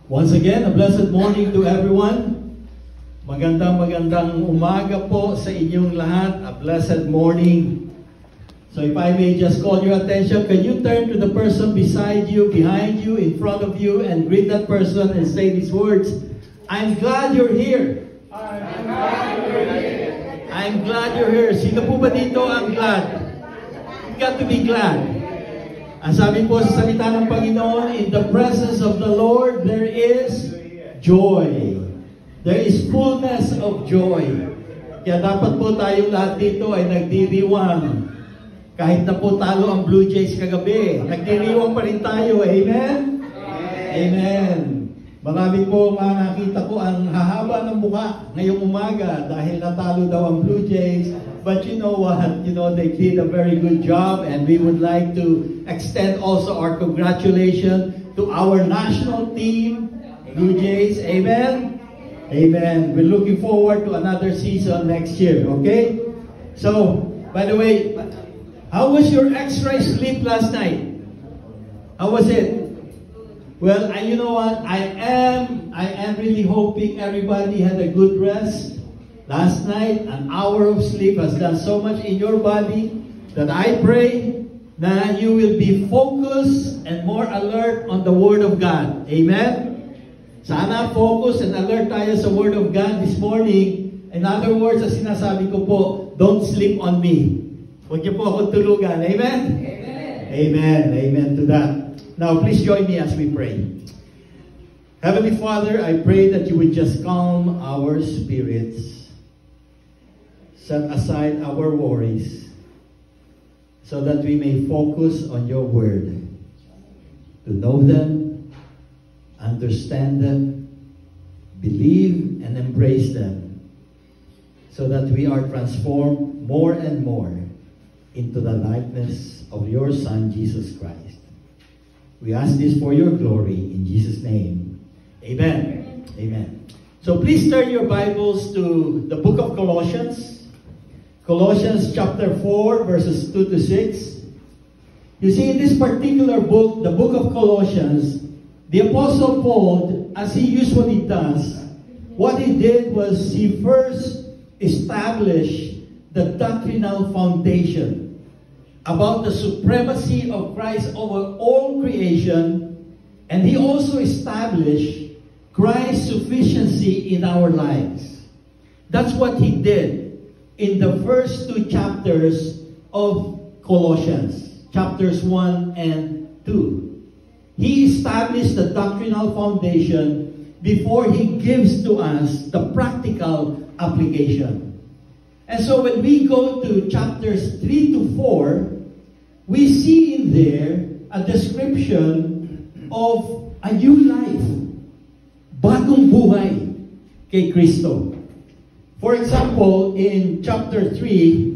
Once again, a blessed morning to everyone. Magandang umaga po sa inyong lahat. A blessed morning. So if I may just call your attention, can you turn to the person beside you, behind you, in front of you, and greet that person and say these words, I'm glad you're here. I'm glad you're here. I'm glad you're here. Sino po ba dito ang glad? You've got to be glad. Ang sabi po sa salita ng Panginoon, in the presence of the Lord, there is joy. There is fullness of joy. Kaya dapat po tayong lahat dito ay nagdiriwang. Kahit na po talo ang Blue Jays kagabi, nagdiriwang pa rin tayo. Amen? Amen. Marami po nakita ko ang hahaba ng mukha ngayong umaga dahil natalo daw ang Blue Jays. But you know what? You know, they did a very good job, and we would like to extend also our congratulations to our national team, Blue Jays. Amen? Amen. We're looking forward to another season next year, okay? So, by the way, how was your extra sleep last night? How was it? Well, you know what? I am really hoping everybody had a good rest. Last night, an hour of sleep has done so much in your body that I pray that you will be focused and more alert on the Word of God. Amen? Sana focus and alert tayo sa Word of God this morning. In other words, as sinasabi ko po, don't sleep on me. Huwag niyo po akong tulugan. Amen? Amen. Amen. Amen to that. Now, please join me as we pray. Heavenly Father, I pray that you would just calm our spirits. Set aside our worries so that we may focus on your word, to know them, understand them, believe and embrace them, so that we are transformed more and more into the likeness of your Son, Jesus Christ. We ask this for your glory in Jesus' name. Amen. Amen. So please turn your Bibles to the book of Colossians. Colossians chapter 4, verses 2 to 6. You see, in this particular book, the book of Colossians, the Apostle Paul, as he usually does, what he did was he first established the doctrinal foundation about the supremacy of Christ over all creation, and he also established Christ's sufficiency in our lives. That's what he did in the first two chapters of Colossians, chapters 1 and 2. He established the doctrinal foundation before he gives to us the practical application. And so when we go to chapters 3 to 4, we see in there a description of a new life, bagong buhay kay Kristo. For example, in chapter 3,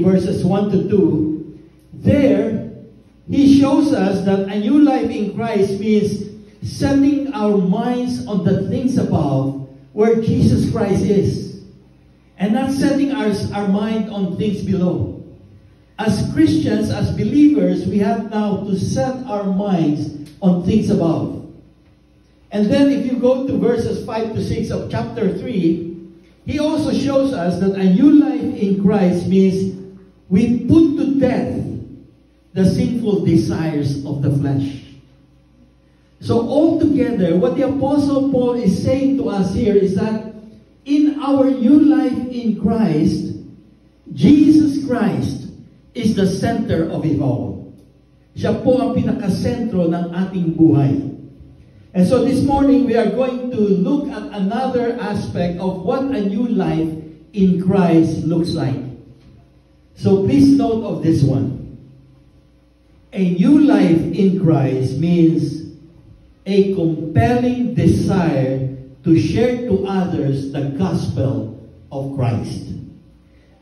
verses 1 to 2, there, he shows us that a new life in Christ means setting our minds on the things above where Jesus Christ is, and not setting our mind on things below. As Christians, as believers, we have now to set our minds on things above. And then if you go to verses 5 to 6 of chapter 3, he also shows us that a new life in Christ means we put to death the sinful desires of the flesh. So altogether, what the Apostle Paul is saying to us here is that in our new life in Christ, Jesus Christ is the center of it all. Siya po ang pinakasentro ng ating buhay. And so this morning, we are going to look at another aspect of what a new life in Christ looks like. So please note of this one. A new life in Christ means a compelling desire to share to others the gospel of Christ.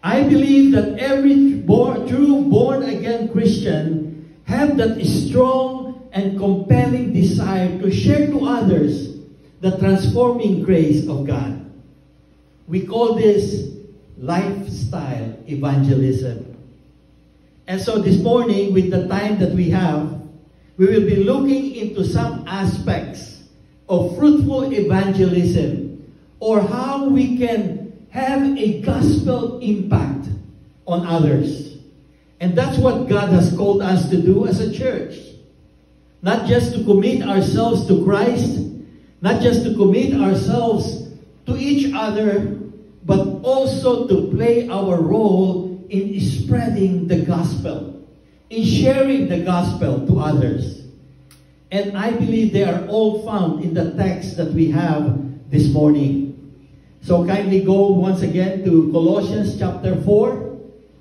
I believe that every true born-again Christian have that strong and compelling desire to share to others the transforming grace of God. We call this lifestyle evangelism. And so this morning, with the time that we have, we will be looking into some aspects of fruitful evangelism, or how we can have a gospel impact on others. And that's what God has called us to do as a church. Not just to commit ourselves to Christ, not just to commit ourselves to each other, but also to play our role in spreading the gospel, in sharing the gospel to others. And I believe they are all found in the text that we have this morning. So kindly go once again to Colossians chapter 4,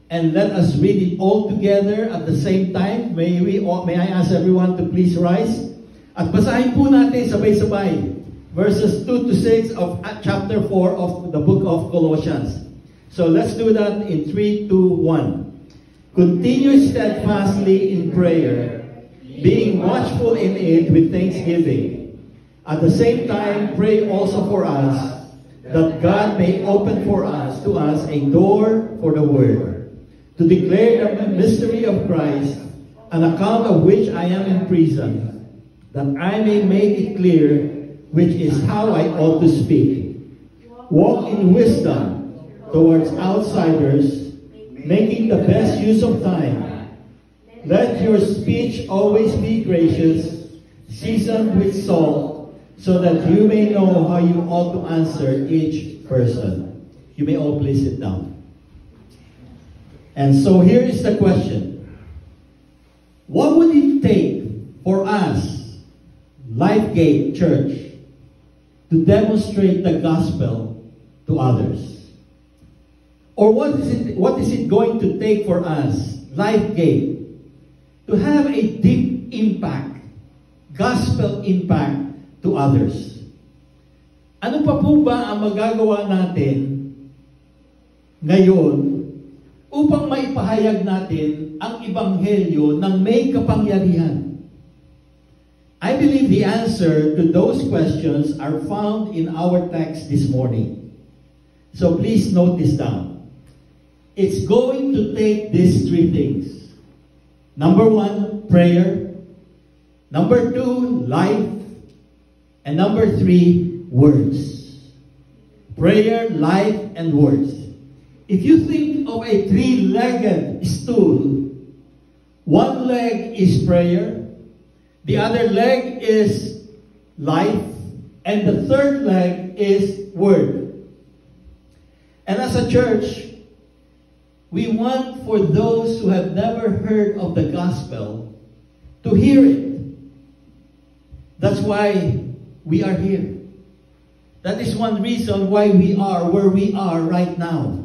and let us read it all together at the same time. May I ask everyone to please rise? At basahin po natin sabay-sabay verses 2 to 6 of chapter 4 of the book of Colossians. So let's do that in 3, 2, 1. Continue steadfastly in prayer, being watchful in it with thanksgiving. At the same time, pray also for us, that God may open for us a door for the word, to declare the mystery of Christ, an account of which I am in prison, that I may make it clear which is how I ought to speak. Walk in wisdom towards outsiders, making the best use of time. Let your speech always be gracious, seasoned with salt, so that you may know how you ought to answer each person. You may all please sit down. And so here is the question. What would it take for us, LifeGate Church, to demonstrate the gospel to others? Or what is it going to take for us, LifeGate, to have a deep impact, gospel impact to others? Ano pa po ba ang magagawa natin ngayon upang maipahayag natin ang ebanghelyo ng may kapangyarihan? I believe the answer to those questions are found in our text this morning. So please note this down. It's going to take these three things. Number 1, prayer. Number 2, life. And number 3, words. Prayer, life, and words. If you think of a 3-legged stool, one leg is prayer, the other leg is life, and the third leg is word. And as a church, we want for those who have never heard of the gospel to hear it. That's why we are here. That is one reason why we are where we are right now.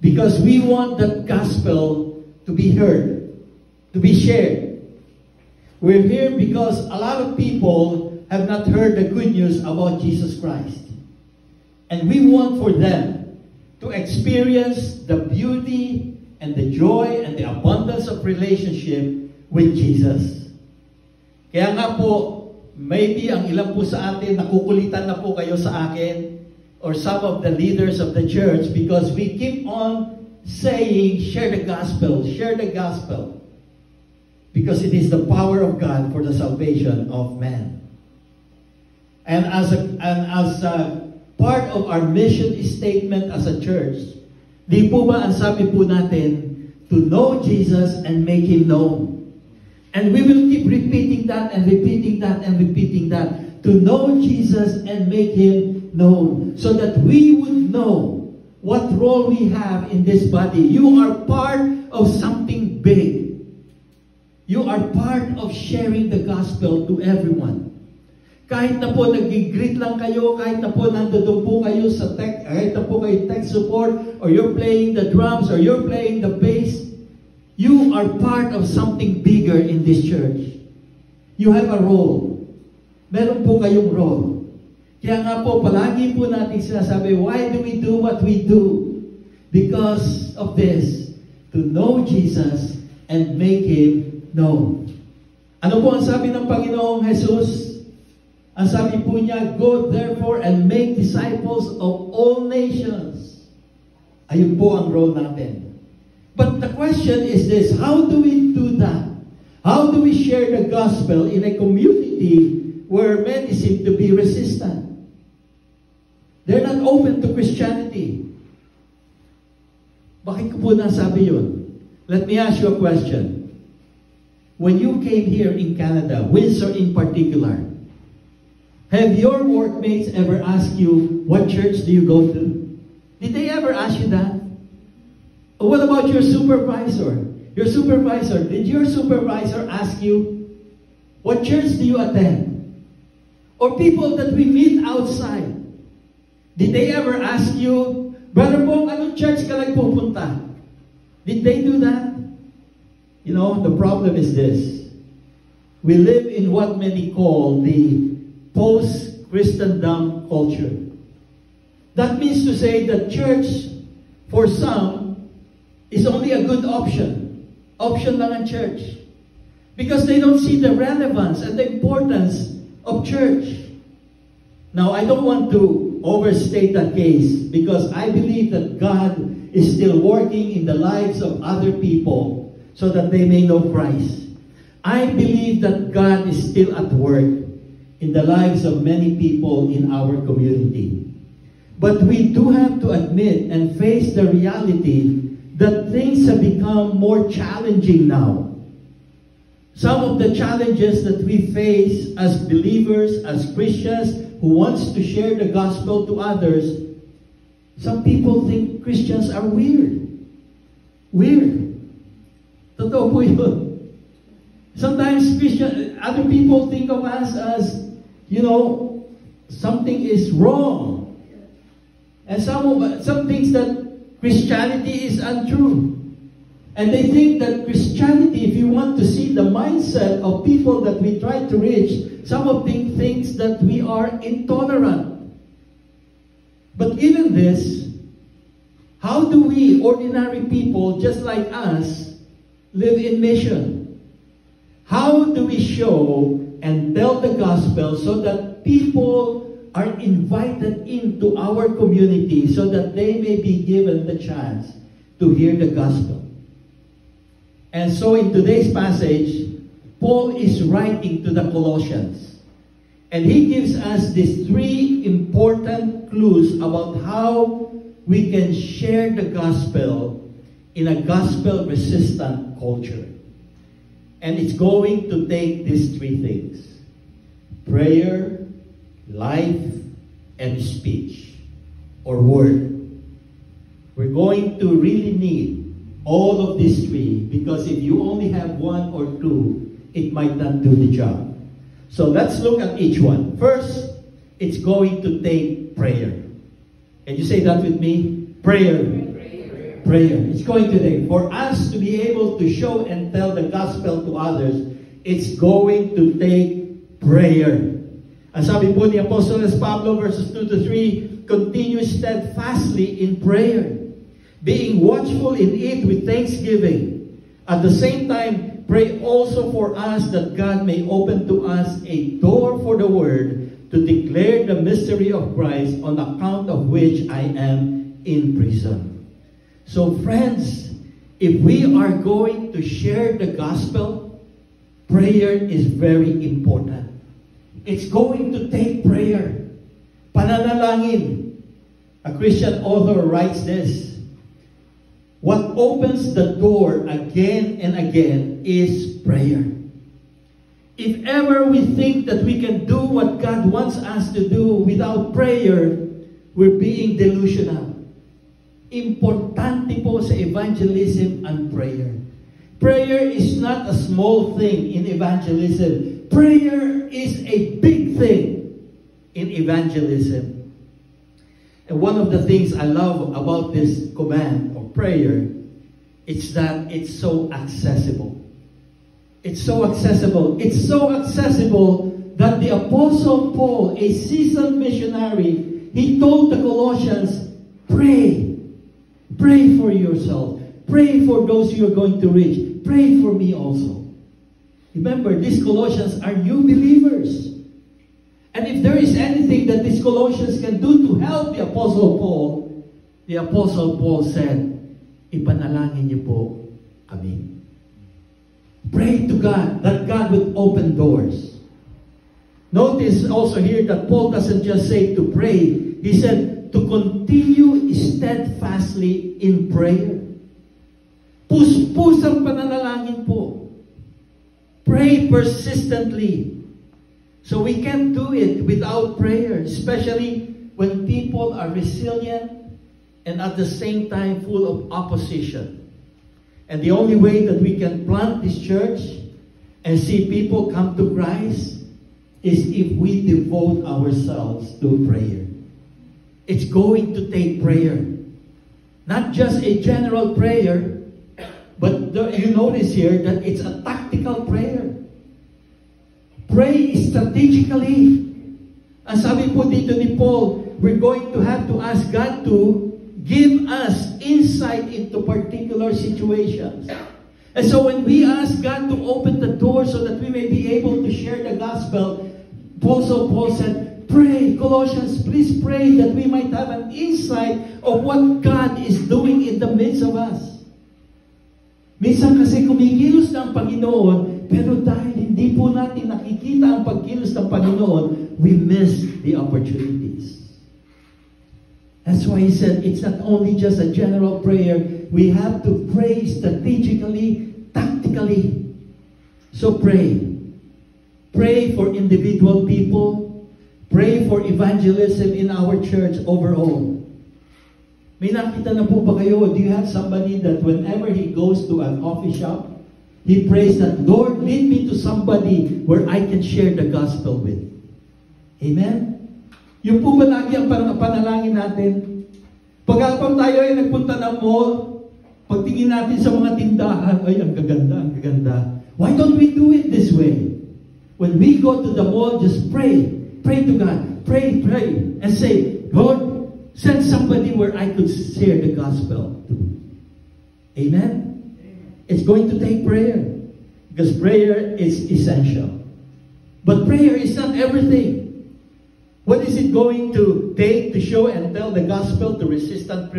Because we want the gospel to be heard, to be shared. We're here because a lot of people have not heard the good news about Jesus Christ. And we want for them to experience the beauty and the joy and the abundance of relationship with Jesus. Kaya nga po, maybe ang ilan po sa atin, nakukulitan na po kayo sa akin or some of the leaders of the church because we keep on saying, share the gospel, share the gospel. Because it is the power of God for the salvation of man. And as a part of our mission statement as a church, di po ba ang sabi po natin, to know Jesus and make Him known. And we will keep repeating that and repeating that and repeating that. To know Jesus and make Him known. So that we would know what role we have in this body. You are part of something big. You are part of sharing the gospel to everyone. Kahit na po nag-greet lang kayo, kahit na po nandoon po kayo sa tech, kahit na po kayo tech support, or you're playing the drums, or you're playing the bass, you are part of something bigger in this church. You have a role. Meron po kayong role. Kaya nga po, palagi po natin sinasabi, why do we do what we do? Because of this, to know Jesus and make Him known. Ano po ang sabi ng Panginoong Jesus? Ang sabi po niya, go therefore and make disciples of all nations. Ayun po ang role natin. But the question is this, how do we do that? How do we share the gospel in a community where many seem to be resistant? They're not open to Christianity. Bakit ko po nasabi yun? Let me ask you a question. When you came here in Canada, Windsor in particular, have your workmates ever asked you, what church do you go to? Did they ever ask you that? Or what about your supervisor? Your supervisor, did your supervisor ask you, what church do you attend? Or people that we meet outside, did they ever ask you, Brother Bong, anong church ka nagpupunta? Did they do that? You know, the problem is this. We live in what many call the post-Christendom culture. That means to say that church, for some, is only a good option. Option lang ang church. Because they don't see the relevance and the importance of church. Now, I don't want to overstate that case because I believe that God is still working in the lives of other people so that they may know Christ. I believe that God is still at work in the lives of many people in our community. But we do have to admit and face the reality that things have become more challenging now. Some of the challenges that we face as believers, as Christians, who wants to share the gospel to others, some people think Christians are weird. Weird. Totoo po yun. Sometimes other people think of us as, you know, something is wrong. And some things that Christianity is untrue. And they think that Christianity, if you want to see the mindset of people that we try to reach, some of them thinks that we are intolerant. But given this, how do we, ordinary people just like us, live in mission? How do we show and tell the gospel so that people are invited into our community so that they may be given the chance to hear the gospel? And so in today's passage, Paul is writing to the Colossians. And he gives us these three important clues about how we can share the gospel in a gospel-resistant culture. And it's going to take these three things: prayer, life, and speech, or word. We're going to really need all of these three, because if you only have one or two, it might not do the job. So let's look at each one. First, it's going to take prayer. Can you say that with me? Prayer. Prayer. It's going to take. For us to be able to show and tell the gospel to others, it's going to take prayer. Ang sabi po ni Apostoles Pablo, verses 2 to 3, continue steadfastly in prayer, being watchful in it with thanksgiving. At the same time, pray also for us that God may open to us a door for the word to declare the mystery of Christ, on account of which I am in prison. So friends, if we are going to share the gospel, prayer is very important. It's going to take prayer. Pananalangin. A Christian author writes this: what opens the door again and again is prayer. If ever we think that we can do what God wants us to do without prayer, we're being delusional. Importante po sa evangelism ang prayer. Prayer is not a small thing in evangelism. Prayer is a big thing in evangelism. And one of the things I love about this command of prayer is that it's so accessible. It's so accessible. It's so accessible that the Apostle Paul, a seasoned missionary, he told the Colossians, pray. Pray for yourself. Pray for those you are going to reach. Pray for me also. Remember, these Colossians are new believers. And if there is anything that these Colossians can do to help the Apostle Paul said, ipanalangin niyo po kami. Pray to God that God would open doors. Notice also here that Paul doesn't just say to pray. He said to continue steadfastly in prayer. Puspusang pananalangin po. Pray persistently. So we can't do it without prayer, especially when people are resilient and at the same time full of opposition. And the only way that we can plant this church and see people come to Christ is if we devote ourselves to prayer. It's going to take prayer. Not just a general prayer, but you notice here that it's a tactical prayer. Pray strategically. Ang sabi po dito ni Paul, we're going to have to ask God to give us insight into particular situations. And so when we ask God to open the door so that we may be able to share the gospel, Paul said, pray, Colossians, please pray that we might have an insight of what God is doing in the midst of us. Minsan kasi kumikilos na ang Panginoon, pero dahil hindi po natin nakikita ang pagkilos ng Panginoon, we miss the opportunities. That's why he said, it's not only just a general prayer, we have to pray strategically, tactically. So pray. Pray for individual people. Pray for evangelism in our church overall. May nakita na po ba kayo? Do you have somebody that whenever he goes to an coffee shop, he prays that, Lord, lead me to somebody where I can share the gospel with. Amen? Yung po ba lagi ang panalangin natin? Pagkakapag tayo ay nagpunta ng mall, pagtingin natin sa mga tindahan, ay, ang gaganda, ang gaganda. Why don't we do it this way? When we go to the mall, just pray. Pray to God. Pray, and say, Lord, send somebody where I could share the gospel to. Amen? It's going to take prayer. Because prayer is essential. But prayer is not everything. What is it going to take to show and tell the gospel to resistant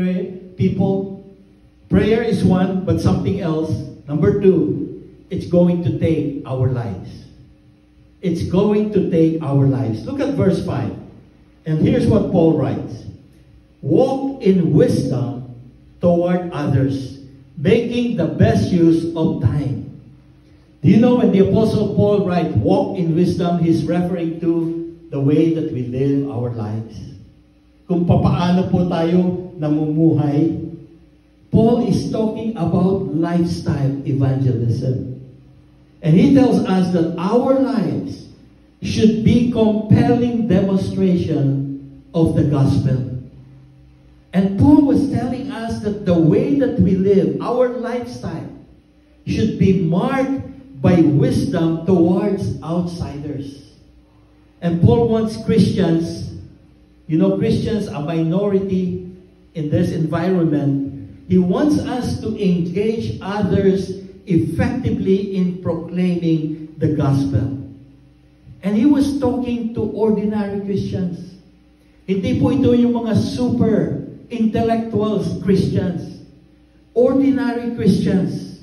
people? Prayer is one, but something else. Number two, it's going to take our lives. It's going to take our lives. Look at verse 5. And here's what Paul writes. Walk in wisdom toward others, making the best use of time. Do you know when the Apostle Paul writes, walk in wisdom, he's referring to the way that we live our lives. Kung papaano po tayo namumuhay. Paul is talking about lifestyle evangelism. And he tells us that our lives should be compelling demonstration of the gospel. And Paul was telling us that the way that we live, our lifestyle, should be marked by wisdom towards outsiders. And Paul wants Christians, Christians are a minority in this environment. He wants us to engage others effectively in proclaiming the gospel. And he was talking to ordinary Christians. Hindi po ito yung mga super intellectuals Christians. Ordinary Christians.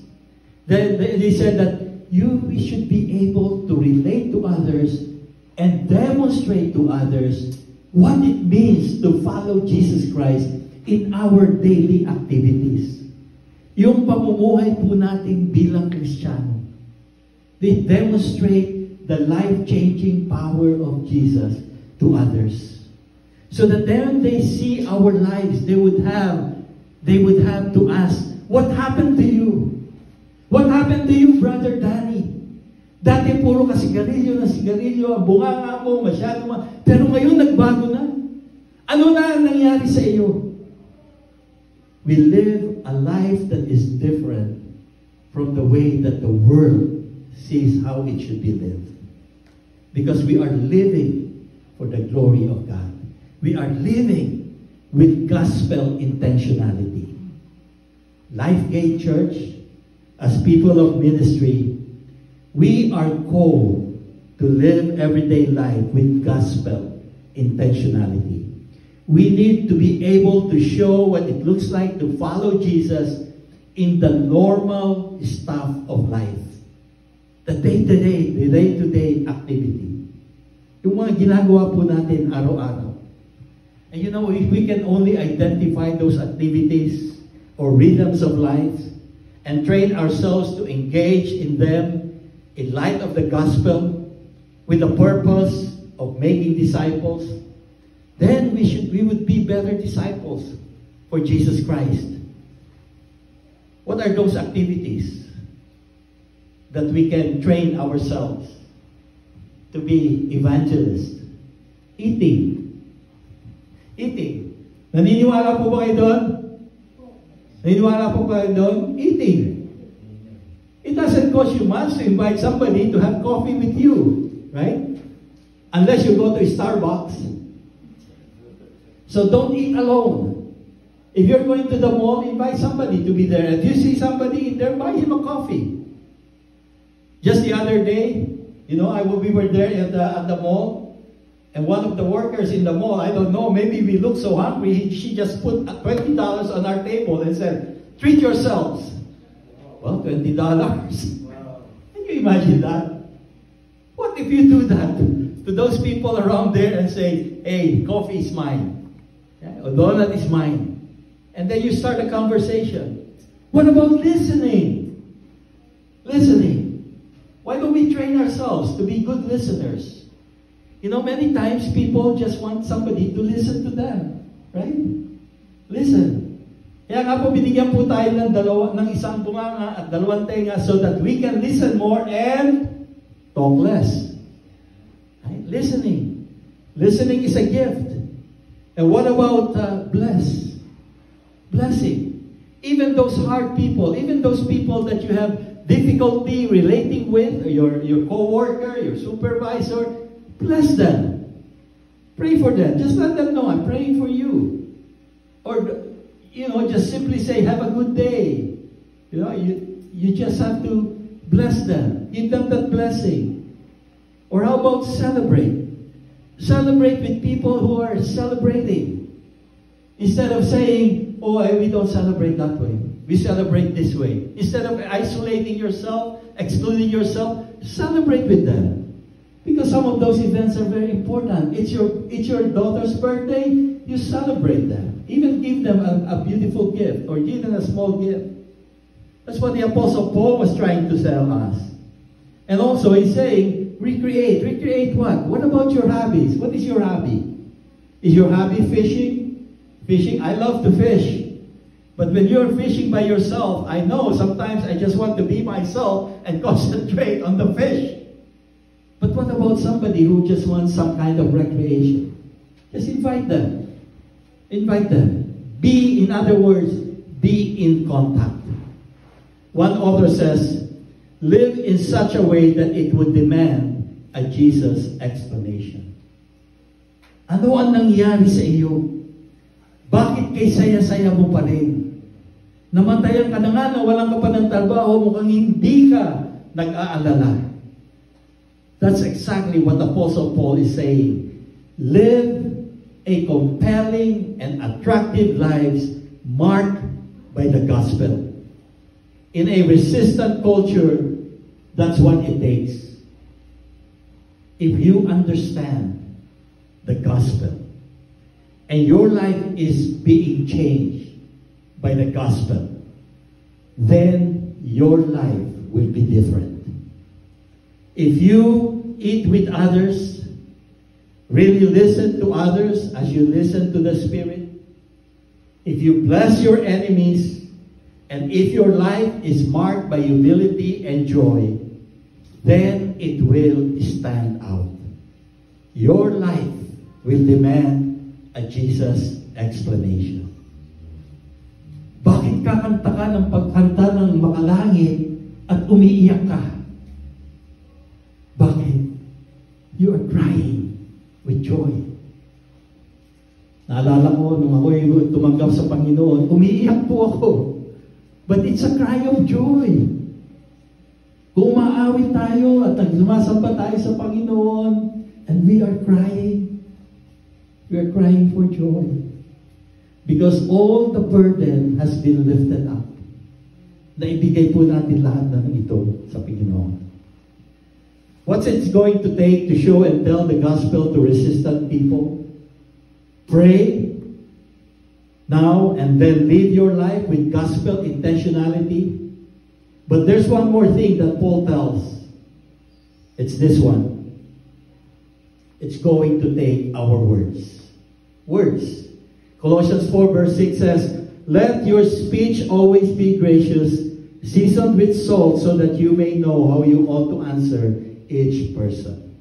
They said that we should be able to relate to others and demonstrate to others what it means to follow Jesus Christ in our daily activities. Yung pamumuhay po natin bilang Kristiyano. They demonstrate the life-changing power of Jesus to others. So that then they see our lives, they would have to ask, what happened to you? What happened to you, Brother Danny? Dati puro ka sigarilyo, ang bunganga mo, masyado pero ngayon nagbago na. Ano na ang nangyari sa iyo? We live a life that is different from the way that the world sees how it should be lived. Because we are living for the glory of God. We are living with gospel intentionality. Lifegate Church, as people of ministry, we are called to live everyday life with gospel intentionality. We need to be able to show what it looks like to follow Jesus in the normal stuff of life. The day-to-day activity. Yung mga ginagawa po natin araw-araw. And you know, if we can only identify those activities or rhythms of life and train ourselves to engage in them in light of the gospel with the purpose of making disciples, then we would be better disciples for Jesus Christ. What are those activities that we can train ourselves to be evangelists? Eating. Naniniwala po ba kayo doon? Naniniwala po ba kayo doon? Eating. It doesn't cost you much to invite somebody to have coffee with you, right? Unless you go to Starbucks. So don't eat alone. If you're going to the mall, invite somebody to be there. If you see somebody in there, buy him a coffee. Just the other day, you know, we were there at the mall, and one of the workers in the mall, I don't know, maybe we looked so hungry, she just put $20 on our table and said, "Treat yourselves." Well, $20. Can you imagine that? What if you do that to those people around there and say, "Hey, coffee is mine. A donut is mine." And then you start a conversation. What about listening? Listening. Why don't we train ourselves to be good listeners? You know, many times people just want somebody to listen to them. Right? Listen. Kaya nga po, binigyan po tayo ng isang bunganga at dalawang tenga so that we can listen more and talk less. Right? Listening. Listening is a gift. And what about blessing? Even those hard people, even those people that you have difficulty relating with, your co-worker, your supervisor, bless them. Pray for them. Just let them know, I'm praying for you. Or, you know, just simply say, have a good day. You know, you just have to bless them. Give them that blessing. Or how about celebrate? Celebrate with people who are celebrating. Instead of saying, "Oh, we don't celebrate that way. We celebrate this way." Instead of isolating yourself, excluding yourself, celebrate with them. Because some of those events are very important. It's your daughter's birthday, you celebrate them. Even give them a beautiful gift or give them a small gift. That's what the Apostle Paul was trying to tell us. And also he's saying, recreate. Recreate what? What about your hobbies? What is your hobby? Is your hobby fishing? Fishing, I love to fish. But when you're fishing by yourself, I know sometimes I just want to be myself and concentrate on the fish. But what about somebody who just wants some kind of recreation? Just invite them. Invite them. In other words, be in contact. One author says, live in such a way that it would demand a Jesus explanation. Ano ang nangyari sa iyo? Bakit kay saya-saya mo pa rin? Namatayan ka na nga na walang ka pa ng trabaho, mukhang hindi ka nag-aalala. That's exactly what Apostle Paul is saying. Live a compelling and attractive lives marked by the gospel. In a resistant culture, that's what it takes. If you understand the gospel, and your life is being changed by the gospel, then your life will be different. If you eat with others, really listen to others as you listen to the Spirit, if you bless your enemies, and if your life is marked by humility and joy, then it will stand out. Your life will demand a Jesus explanation. Bakit kakanta ka ng pagkanta ng makalangit at umiiyak ka? Bakit? You are crying with joy. Naalala ko, nung ako'y tumanggap sa Panginoon, umiiyak po ako. But it's a cry of joy. Kung umaawit tayo at sumasamba tayo sa Panginoon, and we are crying for joy. Because all the burden has been lifted up. Naibigay po natin lahat ng ito sa Panginoon. What's it going to take to show and tell the gospel to resistant people? Pray now and then live your life with gospel intentionality. But there's one more thing that Paul tells. It's this one. It's going to take our words. Words. Colossians 4 verse 6 says, "Let your speech always be gracious, seasoned with salt, so that you may know how you ought to answer each person."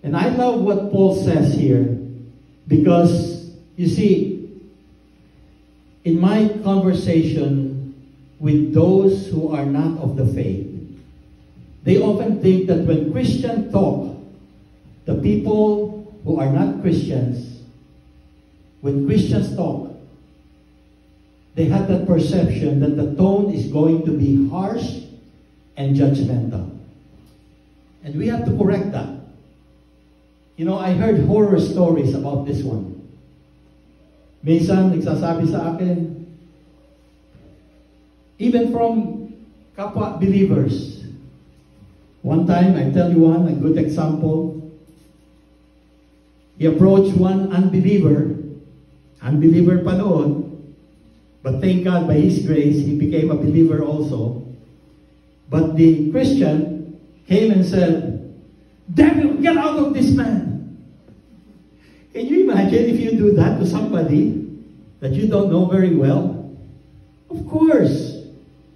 And I love what Paul says here, because you see, in my conversation with those who are not of the faith, they often think that when Christians talk, the people who are not Christians, when Christians talk, they have that perception that the tone is going to be harsh and judgmental. And we have to correct that. You know, I heard horror stories about this one. Minsan, nagsasabi sa akin, even from kapwa believers. One time, I tell you a good example. He approached one unbeliever pa noon, but thank God by His grace, he became a believer also. But the Christian came and said, "Devil, get out of this man." Can you imagine if you do that to somebody that you don't know very well? Of course,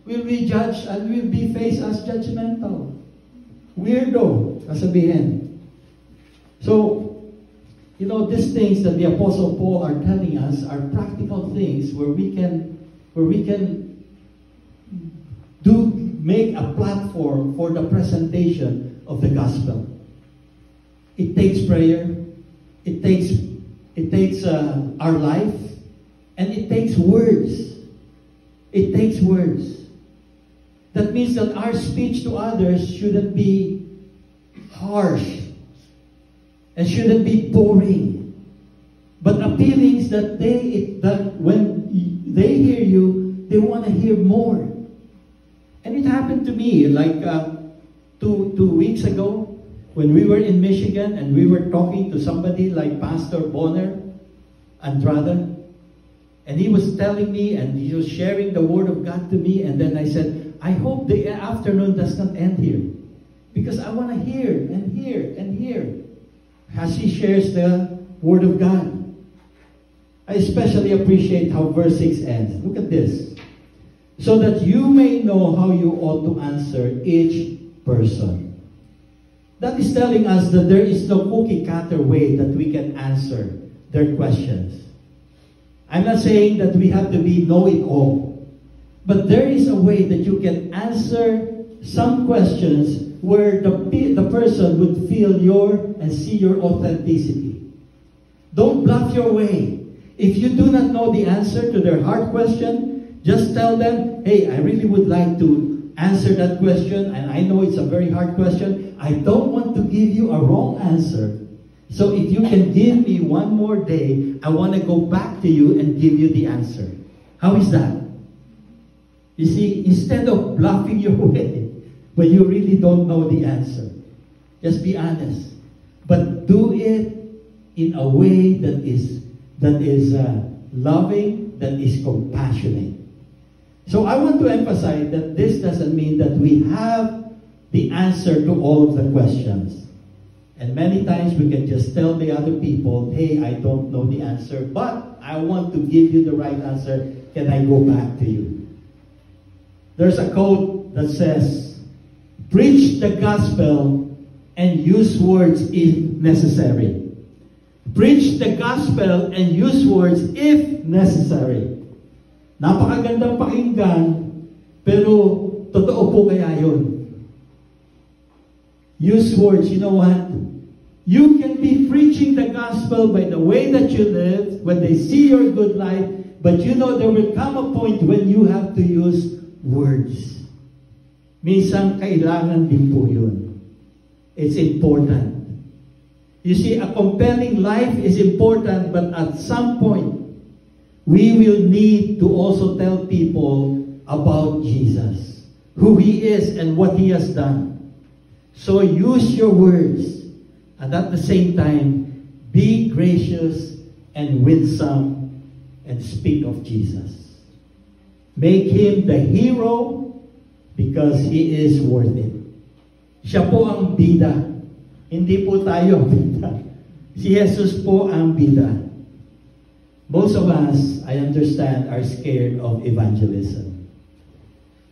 we'll be judged and we'll be faced as judgmental. Weirdo, kasabihin. So, you know, these things that the Apostle Paul are telling us are practical things where we can make a platform for the presentation of the gospel. It takes prayer, it takes our life, and it takes words. It takes words. That means that our speech to others shouldn't be harsh and shouldn't be boring, but appealing that when they hear you, they want to hear more. And it happened to me like 2 weeks ago when we were in Michigan and we were talking to somebody like Pastor Bonner Andrada, and he was telling me and he was sharing the Word of God to me, and then I said, I hope the afternoon does not end here, because I want to hear and hear and hear as he shares the Word of God. I especially appreciate how verse 6 ends. Look at this. "So that you may know how you ought to answer each person." That is telling us that there is no cookie-cutter way that we can answer their questions. I'm not saying that we have to be know-it-all, but there is a way that you can answer some questions where the person would feel and see your authenticity. Don't bluff your way. If you do not know the answer to their hard question, just tell them, "Hey, I really would like to answer that question, and I know it's a very hard question. I don't want to give you a wrong answer. So if you can give me one more day, I want to go back to you and give you the answer." How is that? You see, instead of bluffing your way, when you really don't know the answer, just be honest. But do it in a way that is loving, that is compassionate. So I want to emphasize that this doesn't mean that we have the answer to all of the questions. And many times we can just tell the other people, "Hey, I don't know the answer, but I want to give you the right answer. Can I go back to you?" There's a quote that says, "Preach the gospel and use words if necessary." Preach the gospel and use words if necessary. Napakagandang pakinggan, pero totoo po kaya yun? Use words. You know what? You can be preaching the gospel by the way that you live, when they see your good life, but you know there will come a point when you have to use words. Minsan kailangan din po yun. It's important. You see, a compelling life is important, but at some point, we will need to also tell people about Jesus, who He is and what He has done. So use your words, and at the same time, be gracious and winsome and speak of Jesus. Make him the hero because he is worth it. Siya po ang bida. Hindi po tayo ang bida. Si Jesus po ang bida. Most of us, I understand, are scared of evangelism.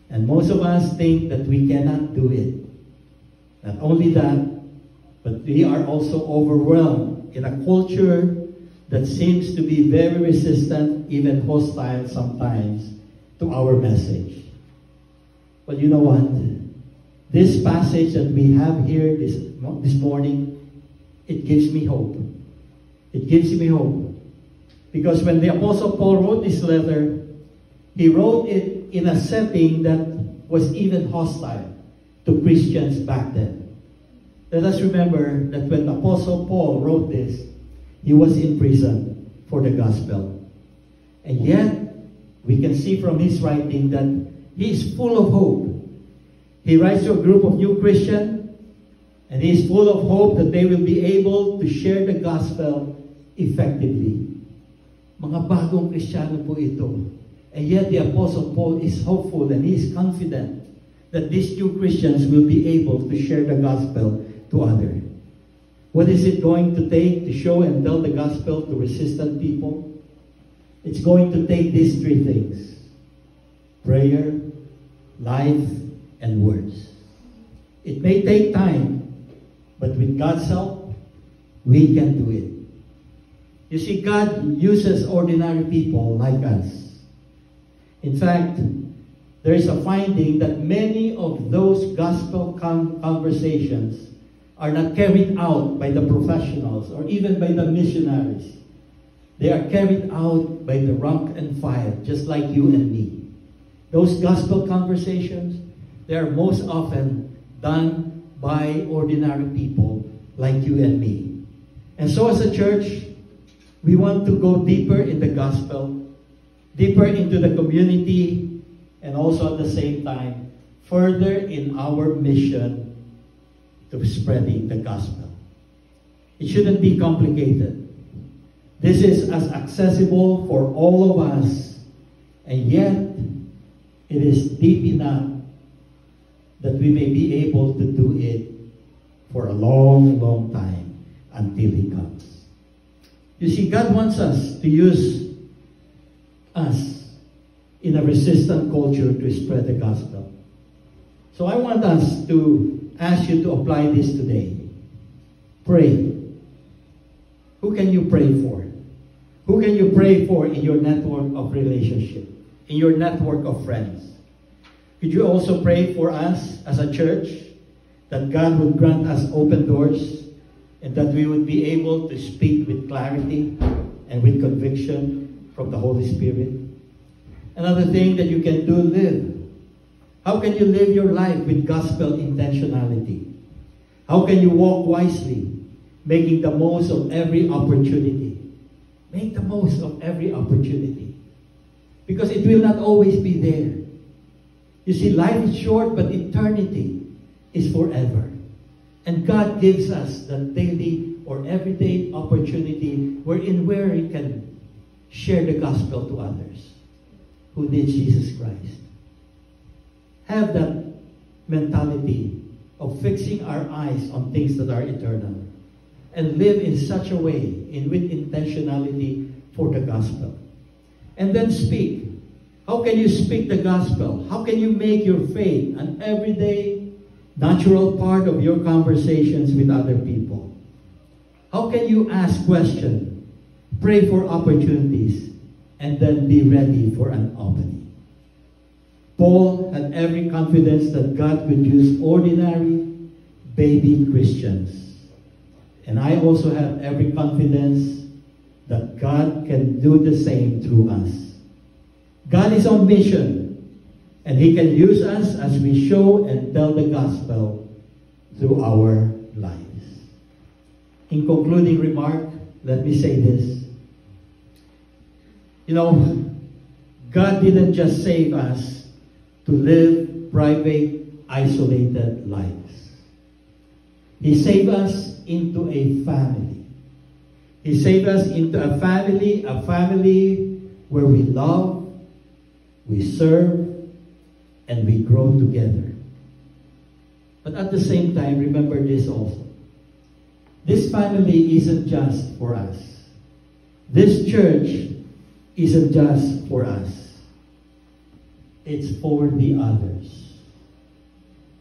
And most of us think that we cannot do it. Not only that, but we are also overwhelmed in a culture that seems to be very resistant, even hostile sometimes, to our message. But you know what? This passage that we have here this morning, it gives me hope. It gives me hope. Because when the Apostle Paul wrote this letter, he wrote it in a setting that was even hostile to Christians back then. Let us remember that when the Apostle Paul wrote this, he was in prison for the gospel. And yet, we can see from his writing that he is full of hope. He writes to a group of new Christians, and he is full of hope that they will be able to share the gospel effectively. Mga bagong Kristiyano po ito. And yet the Apostle Paul is hopeful and he is confident that these new Christians will be able to share the gospel to others. What is it going to take to show and tell the gospel to resistant people? It's going to take these three things: prayer, life, and words. It may take time, but with God's help, we can do it. You see, God uses ordinary people like us. In fact, there is a finding that many of those gospel conversations are not carried out by the professionals or even by the missionaries. They are carried out by the rank and file, just like you and me. Those gospel conversations, they are most often done by ordinary people like you and me. And so as a church, we want to go deeper in the gospel, deeper into the community, and also at the same time, further in our mission to spreading the gospel. It shouldn't be complicated. This is as accessible for all of us, and yet it is deep enough that we may be able to do it for a long, long time until He comes. You see, God wants us to use us in a resistant culture to spread the gospel. So I want us to ask you to apply this today. Pray. Who can you pray for? Who can you pray for in your network of relationship, in your network of friends? Could you also pray for us as a church that God would grant us open doors and that we would be able to speak with clarity and with conviction from the Holy Spirit? Another thing that you can do, live. How can you live your life with gospel intentionality? How can you walk wisely, making the most of every opportunity? Make the most of every opportunity. Because it will not always be there. You see, life is short, but eternity is forever. And God gives us the daily or everyday opportunity where we can share the gospel to others who need Jesus Christ. Have that mentality of fixing our eyes on things that are eternal and live in such a way, with intentionality for the gospel. And then speak. How can you speak the gospel? How can you make your faith an everyday, natural part of your conversations with other people? How can you ask questions, pray for opportunities, and then be ready for an opening? Paul had every confidence that God could use ordinary baby Christians. And I also have every confidence that God can do the same through us. God is on mission, and He can use us as we show and tell the gospel through our lives. In concluding remark, let me say this. You know, God didn't just save us to live private, isolated lives. He saved us into a family. He saved us into a family where we love, we serve, and we grow together. But at the same time, remember this also. This family isn't just for us. This church isn't just for us. It's for the others.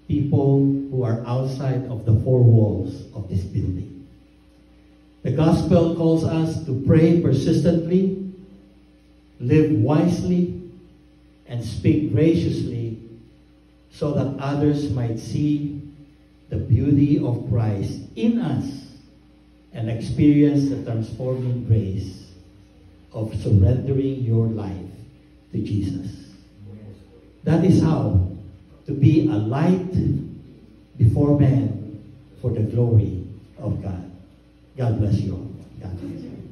People who are outside of the four walls of this building. The gospel calls us to pray persistently, live wisely, and speak graciously so that others might see the beauty of Christ in us and experience the transforming grace of surrendering your life to Jesus. That is how to be a light before men for the glory of God. God bless you all. God bless you.